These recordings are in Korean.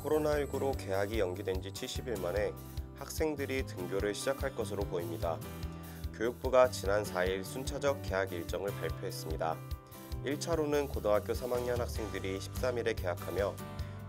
코로나19로 개학이 연기된 지 70일 만에 학생들이 등교를 시작할 것으로 보입니다. 교육부가 지난 4일 순차적 개학 일정을 발표했습니다. 1차로는 고등학교 3학년 학생들이 13일에 개학하며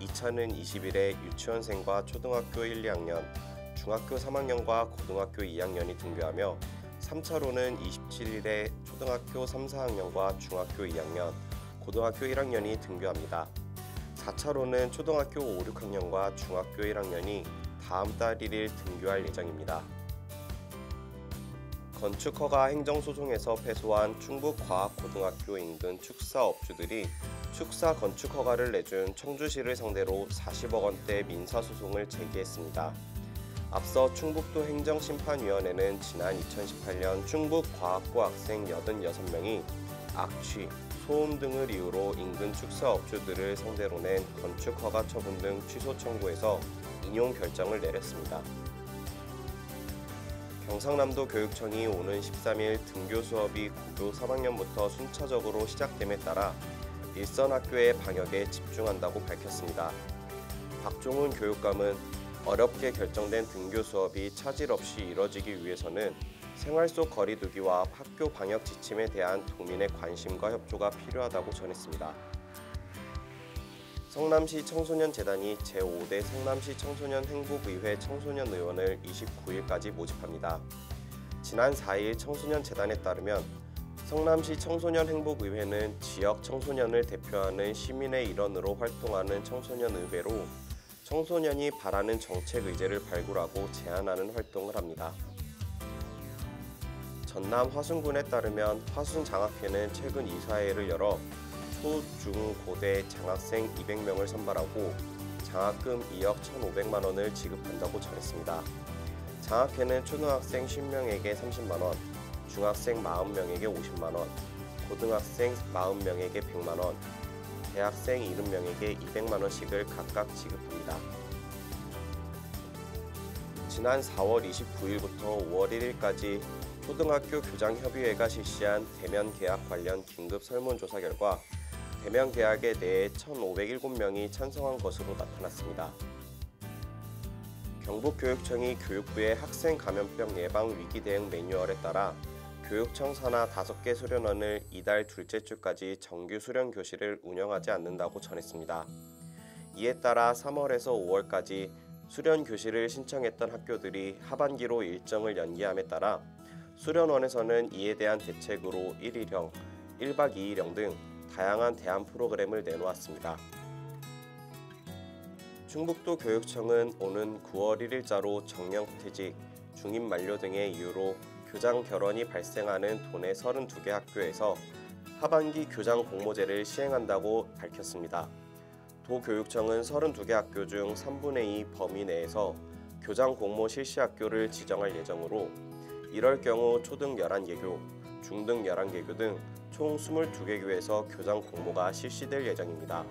2차는 20일에 유치원생과 초등학교 1, 2학년, 중학교 3학년과 고등학교 2학년이 등교하며 3차로는 27일에 초등학교 3, 4학년과 중학교 2학년, 고등학교 1학년이 등교합니다. 4차로는 초등학교 5, 6학년과 중학교 1학년이 다음 달 1일 등교할 예정입니다. 건축허가 행정소송에서 패소한 충북과학고등학교 인근 축사업주들이 축사 건축허가를 내준 청주시를 상대로 40억 원대 민사소송을 제기했습니다. 앞서 충북도 행정심판위원회는 지난 2018년 충북과학고 학생 86명이 악취, 소음 등을 이유로 인근 축사업주들을 상대로 낸 건축허가 처분 등 취소 청구해서 인용 결정을 내렸습니다. 경상남도 교육청이 오는 13일 등교 수업이 고교 3학년부터 순차적으로 시작됨에 따라 일선 학교의 방역에 집중한다고 밝혔습니다. 박종훈 교육감은 어렵게 결정된 등교 수업이 차질 없이 이뤄지기 위해서는 생활 속 거리 두기와 학교 방역 지침에 대한 도민의 관심과 협조가 필요하다고 전했습니다. 성남시 청소년재단이 제5대 성남시 청소년 행복의회 청소년 의원을 29일까지 모집합니다. 지난 4일 청소년재단에 따르면 성남시 청소년 행복의회는 지역 청소년을 대표하는 시민의 일원으로 활동하는 청소년의회로 청소년이 바라는 정책 의제를 발굴하고 제안하는 활동을 합니다. 전남 화순군에 따르면 화순장학회는 최근 이사회를 열어 초, 중, 고대 장학생 200명을 선발하고 장학금 2억 1,500만 원을 지급한다고 전했습니다. 장학회는 초등학생 50명에게 30만 원, 중학생 40명에게 50만 원, 고등학생 40명에게 100만 원, 대학생 70명에게 200만 원씩을 각각 지급합니다. 지난 4월 29일부터 5월 1일까지 초등학교 교장협의회가 실시한 대면 계약 관련 긴급 설문조사 결과 대면 계약에 대해 1,507명이 찬성한 것으로 나타났습니다. 경북교육청이 교육부의 학생 감염병 예방 위기 대응 매뉴얼에 따라 교육청 산하 5개 수련원을 이달 둘째 주까지 정규 수련 교실을 운영하지 않는다고 전했습니다. 이에 따라 3월에서 5월까지 수련 교실을 신청했던 학교들이 하반기로 일정을 연기함에 따라 수련원에서는 이에 대한 대책으로 1일형, 1박 2일형 등 다양한 대안 프로그램을 내놓았습니다. 충북도 교육청은 오는 9월 1일자로 정년퇴직, 중임 만료 등의 이유로 교장 결원이 발생하는 도내 32개 학교에서 하반기 교장 공모제를 시행한다고 밝혔습니다. 도교육청은 32개 학교 중 3분의 2 범위 내에서 교장 공모 실시 학교를 지정할 예정으로 이럴 경우 초등 11개교, 중등 11개교 등 총 22개 교에서 교장 공모가 실시될 예정입니다.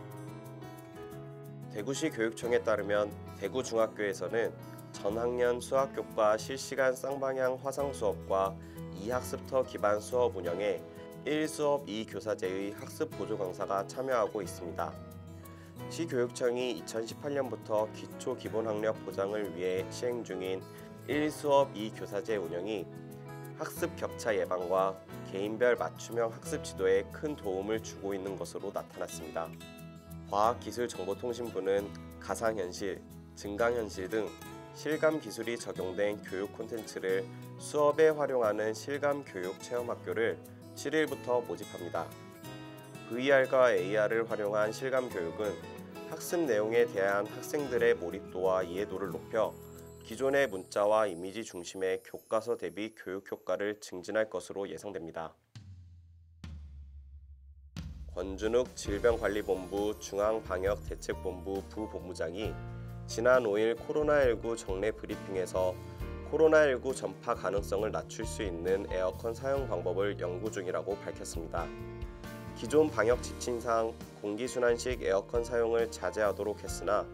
대구시 교육청에 따르면 대구중학교에서는 전학년 수학교과 실시간 쌍방향 화상 수업과 2학습터 기반 수업 운영에 1수업 2교사제의 학습 보조 강사가 참여하고 있습니다. 시교육청이 2018년부터 기초 기본학력 보장을 위해 시행 중인 1수업 2교사제 운영이 학습 격차 예방과 개인별 맞춤형 학습 지도에 큰 도움을 주고 있는 것으로 나타났습니다. 과학기술정보통신부는 가상현실, 증강현실 등 실감 기술이 적용된 교육 콘텐츠를 수업에 활용하는 실감교육 체험학교를 7일부터 모집합니다. VR과 AR을 활용한 실감교육은 학습 내용에 대한 학생들의 몰입도와 이해도를 높여 기존의 문자와 이미지 중심의 교과서 대비 교육 효과를 증진할 것으로 예상됩니다. 권준욱 질병관리본부 중앙방역대책본부 부본부장이 지난 5일 코로나19 정례 브리핑에서 코로나19 전파 가능성을 낮출 수 있는 에어컨 사용 방법을 연구 중이라고 밝혔습니다. 기존 방역 지침상 공기순환식 에어컨 사용을 자제하도록 했으나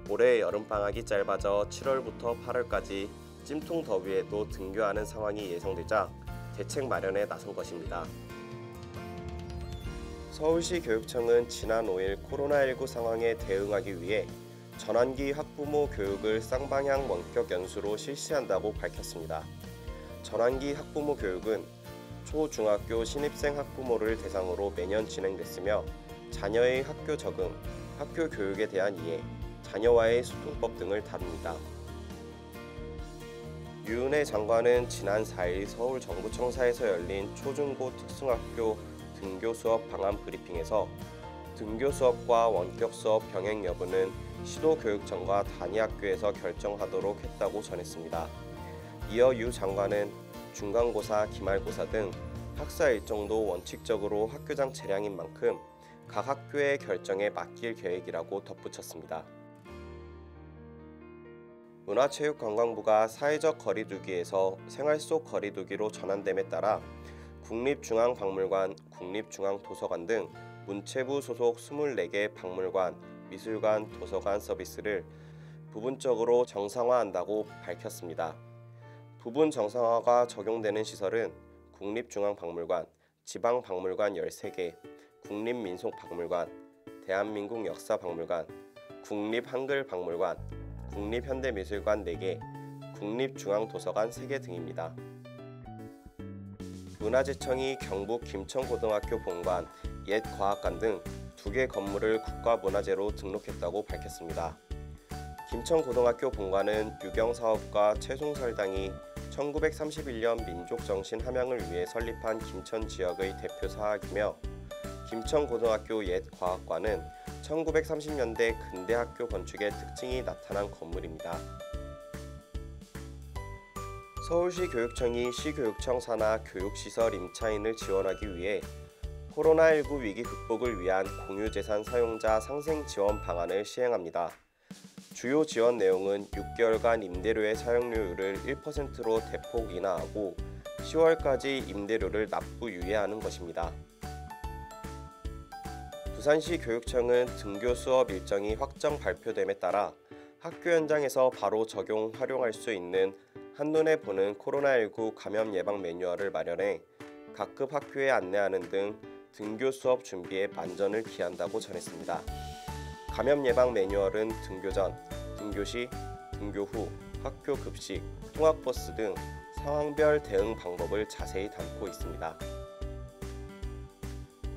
올해 여름방학이 짧아져 7월부터 8월까지 찜통 더위에도 등교하는 상황이 예상되자 대책 마련에 나선 것입니다. 서울시 교육청은 지난 5일 코로나19 상황에 대응하기 위해 전환기 학부모 교육을 쌍방향 원격 연수로 실시한다고 밝혔습니다. 전환기 학부모 교육은 초, 중학교 신입생 학부모를 대상으로 매년 진행됐으며 자녀의 학교 적응, 학교 교육에 대한 이해, 자녀와의 소통법 등을 다룹니다. 유은혜 장관은 지난 4일 서울정부청사에서 열린 초중고 특성학교 등교 수업 방안 브리핑에서 등교 수업과 원격 수업 병행 여부는 시도교육청과 단위학교에서 결정하도록 했다고 전했습니다. 이어 유 장관은 중간고사, 기말고사 등 학사 일정도 원칙적으로 학교장 재량인 만큼 각 학교의 결정에 맡길 계획이라고 덧붙였습니다. 문화체육관광부가 사회적 거리두기에서 생활 속 거리두기로 전환됨에 따라 국립중앙박물관, 국립중앙도서관 등 문체부 소속 24개 박물관, 미술관, 도서관 서비스를 부분적으로 정상화한다고 밝혔습니다. 부분 정상화가 적용되는 시설은 국립중앙박물관, 지방박물관 13개, 국립민속박물관, 대한민국 역사박물관, 국립한글박물관, 국립현대미술관 4개, 국립중앙도서관 3개 등입니다. 문화재청이 경북 김천고등학교 본관, 옛과학관 등 2개 건물을 국가문화재로 등록했다고 밝혔습니다. 김천고등학교 본관은 유경사업가 최송설당이 1931년 민족정신 함양을 위해 설립한 김천 지역의 대표 사학이며 김천고등학교 옛과학관은 1930년대 근대학교 건축의 특징이 나타난 건물입니다. 서울시 교육청이 시교육청 산하 교육시설 임차인을 지원하기 위해 코로나19 위기 극복을 위한 공유재산 사용자 상생 지원 방안을 시행합니다. 주요 지원 내용은 6개월간 임대료의 사용료율을 1%로 대폭 인하하고 10월까지 임대료를 납부 유예하는 것입니다. 부산시 교육청은 등교 수업 일정이 확정 발표됨에 따라 학교 현장에서 바로 적용 활용할 수 있는 한눈에 보는 코로나19 감염 예방 매뉴얼을 마련해 각급 학교에 안내하는 등 등교 수업 준비에 만전을 기한다고 전했습니다. 감염 예방 매뉴얼은 등교 전, 등교 시, 등교 후, 학교 급식, 통학버스 등 상황별 대응 방법을 자세히 담고 있습니다.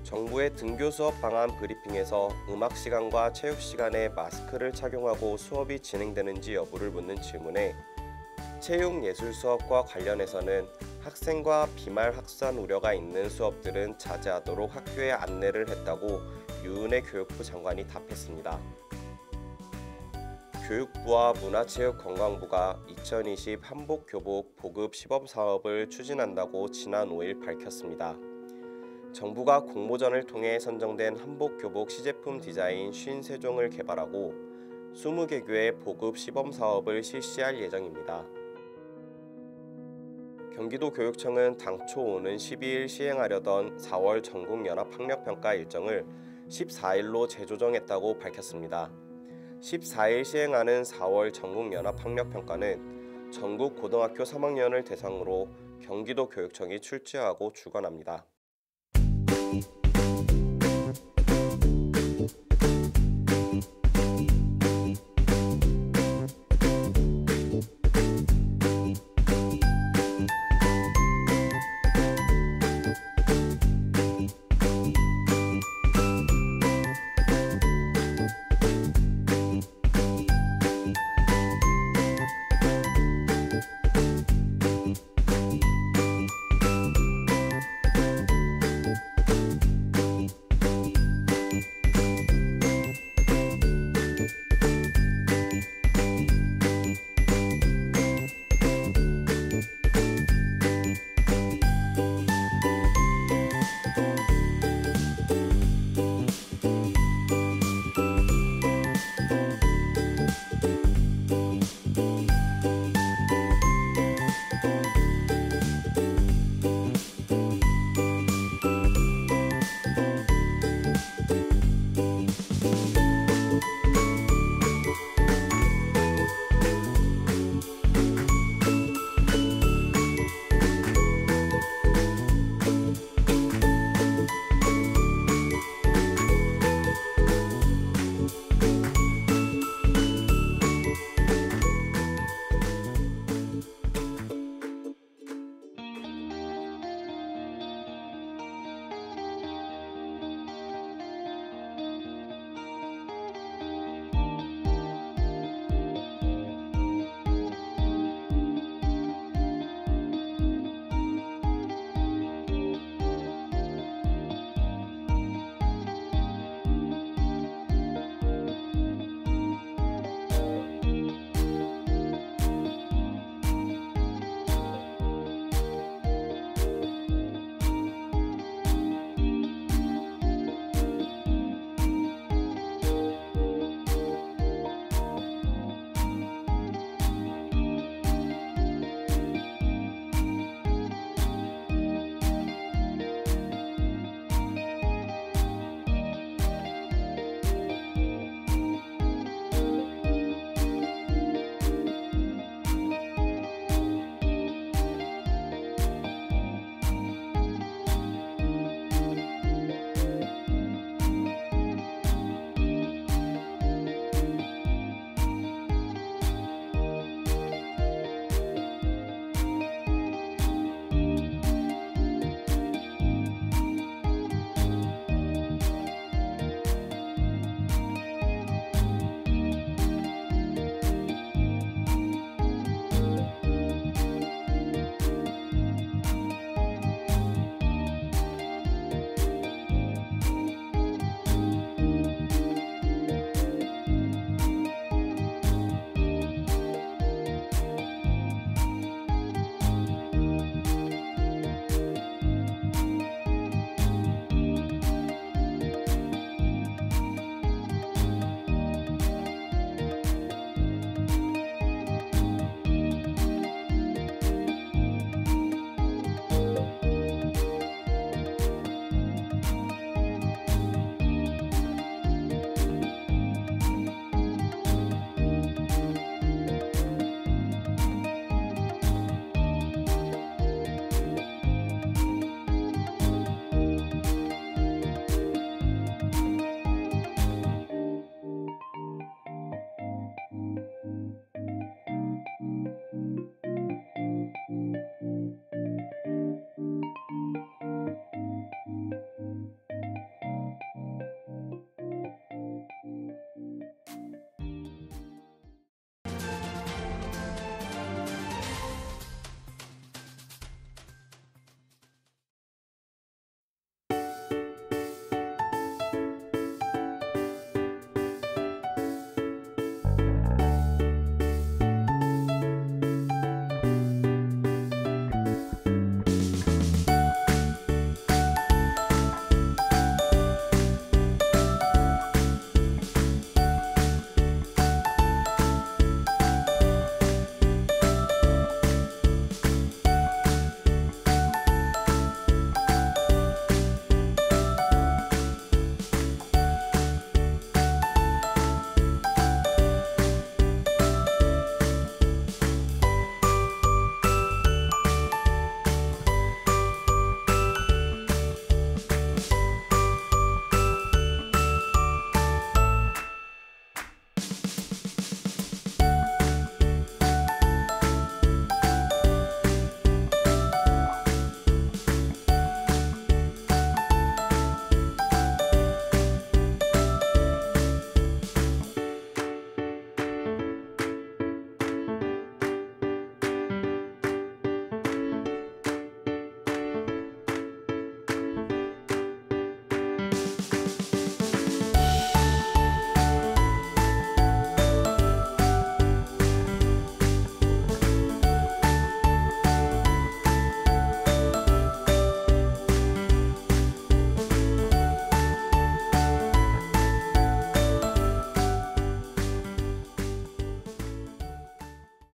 정부의 등교 수업 방안 브리핑에서 음악 시간과 체육 시간에 마스크를 착용하고 수업이 진행되는지 여부를 묻는 질문에 체육 예술 수업과 관련해서는 학생과 비말 확산 우려가 있는 수업들은 자제하도록 학교에 안내를 했다고 유은혜 교육부 장관이 답했습니다. 교육부와 문화체육관광부가 2020 한복교복 보급 시범 사업을 추진한다고 지난 5일 밝혔습니다. 정부가 공모전을 통해 선정된 한복교복 시제품 디자인 53종을 개발하고 20개 교의 보급 시범 사업을 실시할 예정입니다. 경기도교육청은 당초 오는 12일 시행하려던 4월 전국연합학력평가 일정을 14일로 재조정했다고 밝혔습니다. 14일 시행하는 4월 전국연합학력평가는 전국 고등학교 3학년을 대상으로 경기도교육청이 출제하고 주관합니다.